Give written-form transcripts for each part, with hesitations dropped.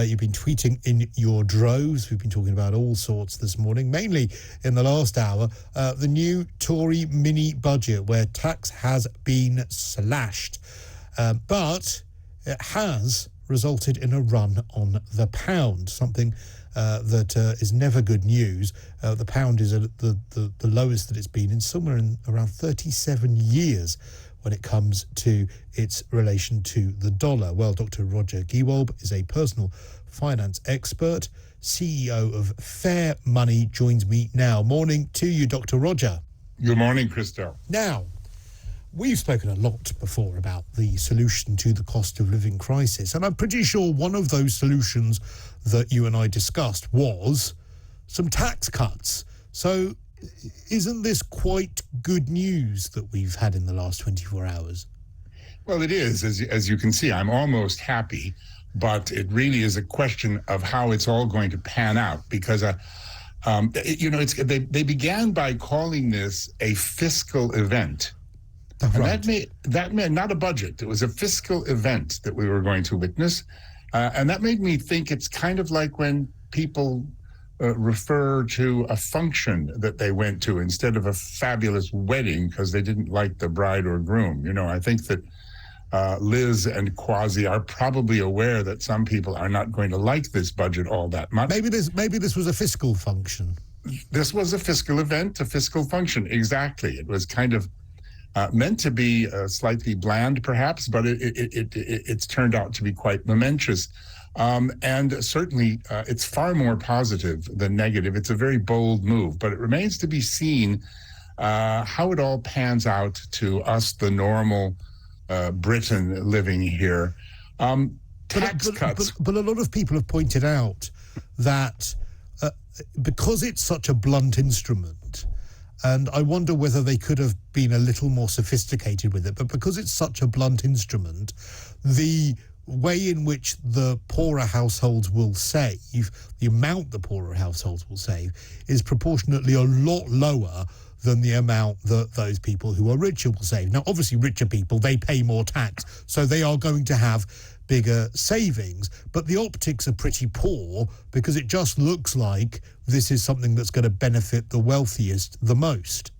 You've been tweeting in your droves. We've been talking about all sorts this morning, mainly in the last hour. The new Tory mini budget where tax has been slashed. But it has resulted in a run on the pound, something that is never good news. The pound is at the lowest that it's been in somewhere in around 37 years when it comes to its relation to the dollar. Well, Dr. Roger Giewolb is a personal finance expert, CEO of Fair Money, joins me now. Morning to you, Dr. Roger. Good morning, Cristo. Now, we've spoken a lot before about the solution to the cost of living crisis, and I'm pretty sure one of those solutions that you and I discussed was some tax cuts. So isn't this quite good news that we've had in the last 24 hours? Well, it is. As you can see, I'm almost happy, but it really is a question of how it's all going to pan out because, they began by calling this a fiscal event. Right. And that meant not a budget. It was a fiscal event that we were going to witness. And that made me think it's kind of like when people refer to a function that they went to instead of a fabulous wedding because they didn't like the bride or groom. I think that Liz and Kwasi are probably aware that some people are not going to like this budget all that much. Maybe this was a fiscal function. This was a fiscal event, a fiscal function. Exactly. It was kind of meant to be slightly bland, perhaps, but it's turned out to be quite momentous. And certainly, it's far more positive than negative. It's a very bold move, but it remains to be seen how it all pans out to us, the normal Britain living here. Tax cuts. But a lot of people have pointed out that because it's such a blunt instrument, and I wonder whether they could have been a little more sophisticated with it. But because it's such a blunt instrument, the way in which the poorer households will save, the amount the poorer households will save, is proportionately a lot lower than the amount that those people who are richer will save. Now, obviously, richer people, they pay more tax, so they are going to have bigger savings. But the optics are pretty poor because it just looks like this is something that's going to benefit the wealthiest the most.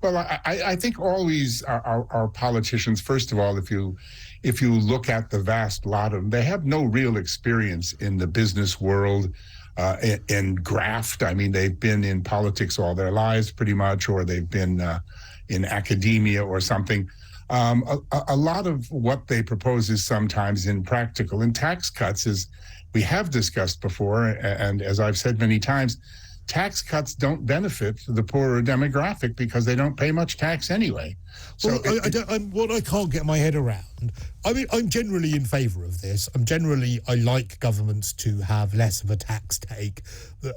Well, I think always our politicians, first of all, if you look at the vast lot of them, they have no real experience in the business world, in graft. I mean, they've been in politics all their lives pretty much, or they've been in academia or something. A lot of what they propose is sometimes impractical. And tax cuts, as we have discussed before, and as I've said many times, tax cuts don't benefit the poorer demographic because they don't pay much tax anyway. So what I can't get my head around, I mean, I'm generally in favour of this. I like governments to have less of a tax take,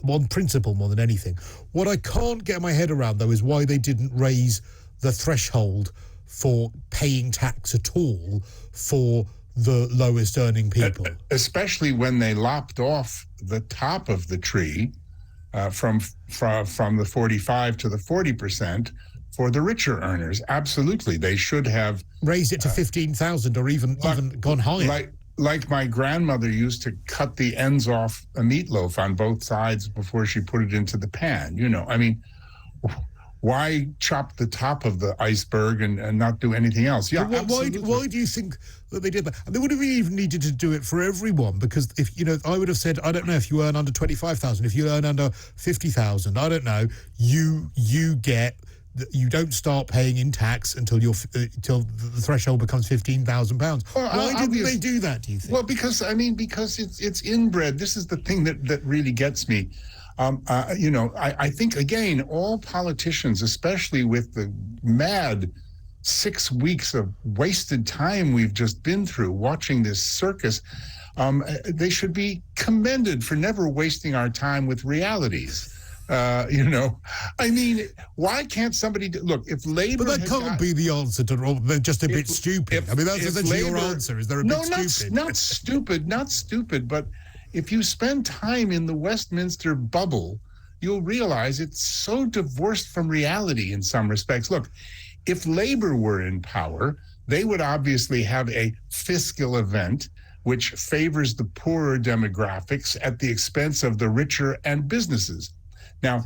on principle more than anything. What I can't get my head around, though, is why they didn't raise the threshold for paying tax at all for the lowest earning people. Especially when they lopped off the top of the tree from the 45 to the 40% for the richer earners. Absolutely. They should have raised it to 15,000 or even gone higher. Like my grandmother used to cut the ends off a meatloaf on both sides before she put it into the pan. I mean, why chop the top of the iceberg and not do anything else? Yeah, why do you think that they did that? And they would have even needed to do it for everyone, because if I would have said, I don't know, if you earn under 25,000, if you earn under 50,000, I don't know, you don't start paying in tax until the threshold becomes £15,000. Why didn't they do that, do you think? Well, because it's inbred. This is the thing that really gets me. I think, again, all politicians, especially with the mad 6 weeks of wasted time we've just been through watching this circus, they should be commended for never wasting our time with realities. I mean, why can't somebody look, if Labour... But that can't be the answer to all. They're just a bit stupid. I mean, that's essentially your answer. Is there a bit stupid? Not stupid, but if you spend time in the Westminster bubble, you'll realize it's so divorced from reality in some respects. Look, if Labour were in power, they would obviously have a fiscal event which favors the poorer demographics at the expense of the richer and businesses. Now,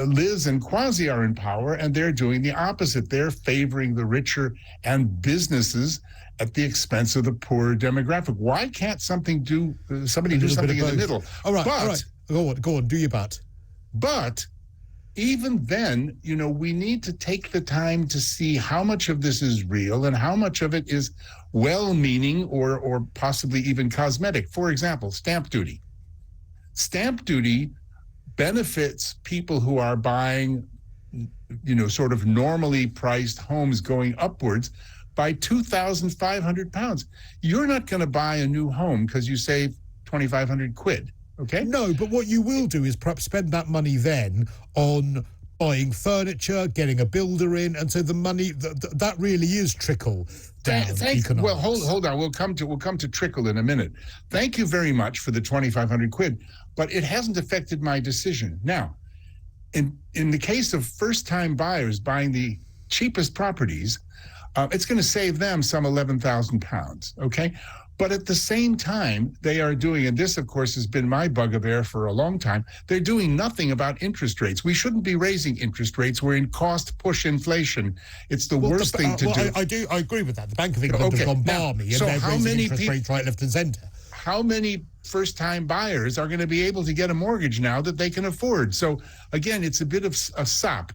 Liz and Kwasi are in power, and they're doing the opposite. They're favoring the richer and businesses at the expense of the poorer demographic. Why can't somebody do something in the middle? All right. Go on, do your but. But even then, we need to take the time to see how much of this is real and how much of it is well-meaning or possibly even cosmetic. For example, stamp duty. Stamp duty benefits people who are buying, sort of normally priced homes going upwards by £2,500. You're not going to buy a new home because you save 2,500 quid. Okay. No, but what you will do is perhaps spend that money then on buying furniture, getting a builder in, and so the money that really is trickle down economics. Well, hold on. We'll come to trickle in a minute. Thank you very much for the 2,500 quid, but it hasn't affected my decision. Now, in the case of first-time buyers buying the cheapest properties, it's going to save them some £11,000. Okay. But at the same time, they are doing, and this, of course, has been my bugbear for a long time, they're doing nothing about interest rates. We shouldn't be raising interest rates. We're in cost-push inflation. It's the worst thing to do. I agree with that. The Bank of England has gone balmy, and they're raising interest rates right, left, and centre. How many first-time buyers are going to be able to get a mortgage now that they can afford? So, again, it's a bit of a sop.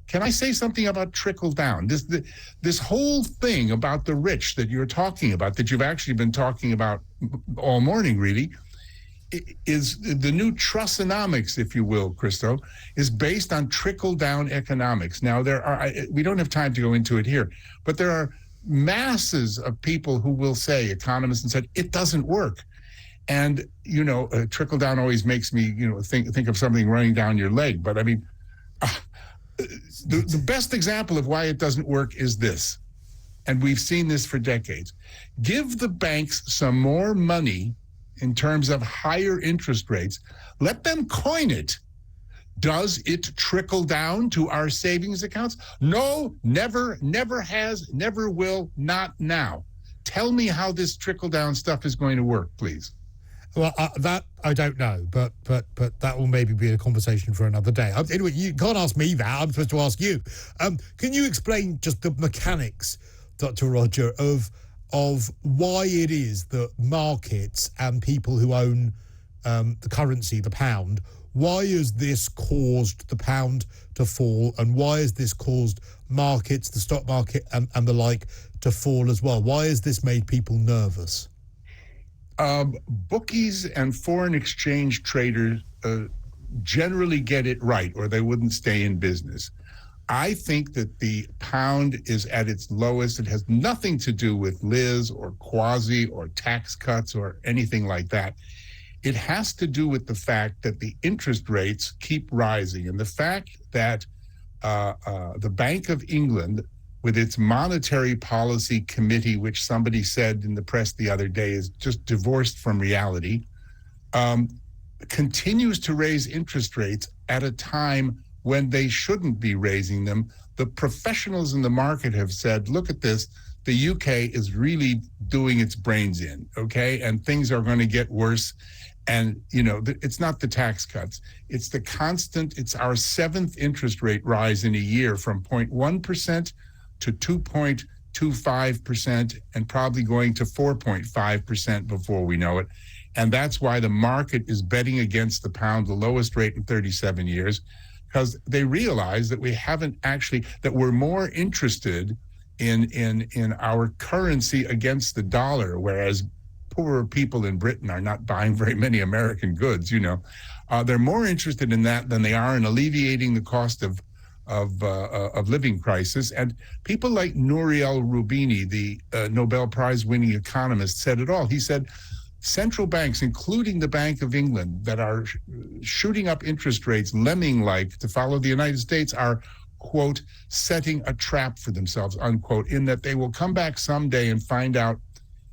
Can I say something about trickle down? This whole thing about the rich that you're talking about, that you've actually been talking about all morning, really, is the new Trussonomics, if you will, Cristo, is based on trickle down economics. Now, we don't have time to go into it here, but there are masses of people who will say, economists, and said, it doesn't work. And, trickle down always makes me, think of something running down your leg. But I mean, the best example of why it doesn't work is this, and we've seen this for decades. Give the banks some more money in terms of higher interest rates. Let them coin it. Does it trickle down to our savings accounts? No, never has, never will, not now. Tell me how this trickle down stuff is going to work, please. Well, that I don't know, but that will maybe be a conversation for another day. Anyway, you can't ask me that. I'm supposed to ask you. Can you explain just the mechanics, Dr. Roger, of why it is that markets and people who own the currency, the pound, why has this caused the pound to fall, and why has this caused markets, the stock market and the like, to fall as well? Why has this made people nervous? Bookies and foreign exchange traders generally get it right, or they wouldn't stay in business. I think that the pound is at its lowest. It has nothing to do with Liz or Kwasi or tax cuts or anything like that. It has to do with the fact that the interest rates keep rising, and the fact that the Bank of England, with its monetary policy committee, which somebody said in the press the other day is just divorced from reality, continues to raise interest rates at a time when they shouldn't be raising them. The professionals in the market have said, look at this, the UK is really doing its brains in, okay? And things are going to get worse. And, it's not the tax cuts. It's the constant, it's our seventh interest rate rise in a year from 0.1% to 2.25%, and probably going to 4.5% before we know it. And that's why the market is betting against the pound, the lowest rate in 37 years, because they realize that that we're more interested in our currency against the dollar, whereas poorer people in Britain are not buying very many American goods. They're more interested in that than they are in alleviating the cost of living crisis. And people like Nouriel Roubini, the Nobel Prize winning economist, said it all. He said central banks, including the Bank of England, that are shooting up interest rates lemming-like to follow the United States are, quote, setting a trap for themselves, unquote, in that they will come back someday and find out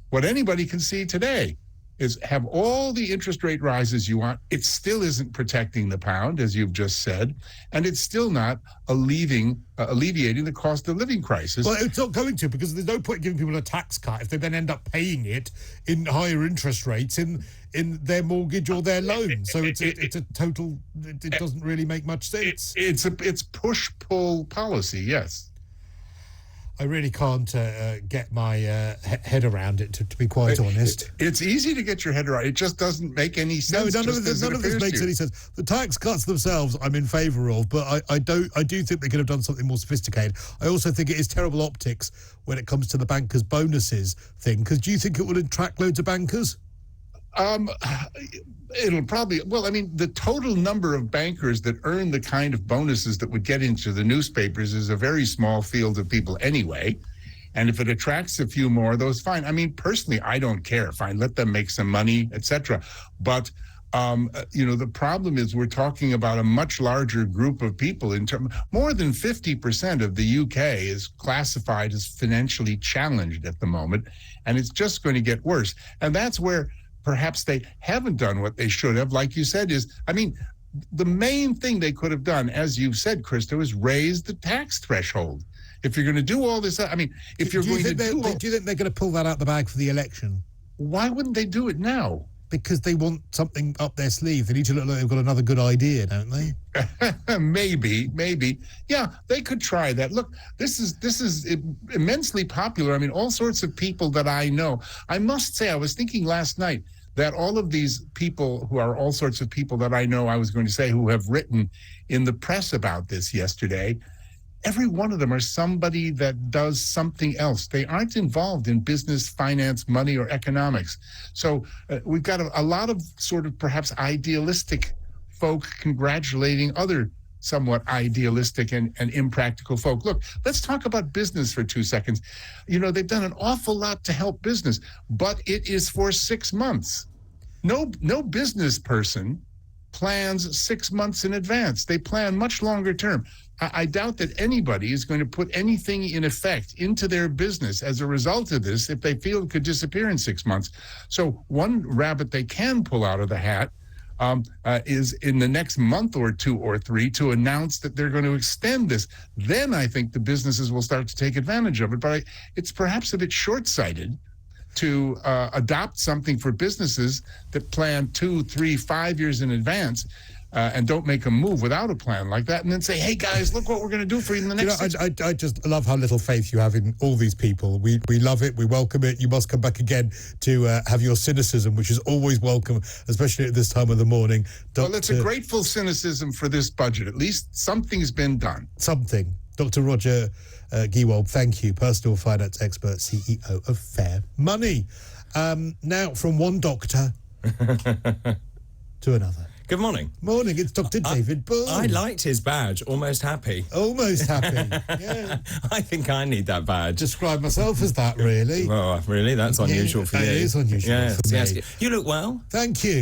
what anybody can see today. is have all the interest rate rises you want. It still isn't protecting the pound, as you've just said, and it's still not alleviating the cost of living crisis. Well, it's not going to, because there's no point giving people a tax cut if they then end up paying it in higher interest rates in their mortgage or their loan. So it's a total. It doesn't really make much sense. It's push-pull policy. Yes. I really can't get my head around it, to be quite honest. It's easy to get your head around. It just doesn't make any sense. No, none of this makes any sense. The tax cuts themselves, I'm in favour of, but I do think they could have done something more sophisticated. I also think it is terrible optics when it comes to the bankers' bonuses thing. Because do you think it will attract loads of bankers? It'll probably, well, I mean, the total number of bankers that earn the kind of bonuses that would get into the newspapers is a very small field of people anyway. And if it attracts a few more, those fine. I mean, personally, I don't care. Fine, let them make some money, etc. But the problem is we're talking about a much larger group of people. More than 50% of the UK is classified as financially challenged at the moment, and it's just going to get worse. And that's where perhaps they haven't done what they should have. Like you said, the main thing they could have done, as you've said, Cristo, is raise the tax threshold. If you're going to do all this, do you think they're going to pull that out the bag for the election? Why wouldn't they do it now? Because they want something up their sleeve. They need to look like they've got another good idea, don't they? Maybe. Yeah, they could try that. Look, this is immensely popular. I mean, all sorts of people that I know. I must say, I was thinking last night that all of these people who are all sorts of people that I know, I was going to say, who have written in the press about this yesterday, every one of them are somebody that does something else. They aren't involved in business, finance, money, or economics. So we've got a lot of sort of perhaps idealistic folk congratulating other somewhat idealistic and impractical folk. Look, let's talk about business for 2 seconds. They've done an awful lot to help business, but it is for 6 months. No business person plans 6 months in advance. They plan much longer term. I doubt that anybody is going to put anything in effect into their business as a result of this if they feel it could disappear in 6 months. So one rabbit they can pull out of the hat is in the next month or 2 or 3 to announce that they're going to extend this. Then I think the businesses will start to take advantage of it. But it's perhaps a bit short-sighted to adopt something for businesses that plan 2, 3, 5 years in advance and don't make a move without a plan like that, and then say, hey, guys, look what we're going to do for you in the next I just love how little faith you have in all these people. We love it. We welcome it. You must come back again to have your cynicism, which is always welcome, especially at this time of the morning. Well, it's a grateful cynicism for this budget. At least something's been done. Something. Dr. Roger Giewoldt, thank you. Personal finance expert, CEO of Fair Money. Now, from one doctor to another. Good morning. Morning, it's Dr. David Bull. I liked his badge, almost happy. Almost happy, yeah. I think I need that badge. Describe myself as that, really. Well, really? That's unusual for you. It is unusual for me. Yes. You look well. Thank you.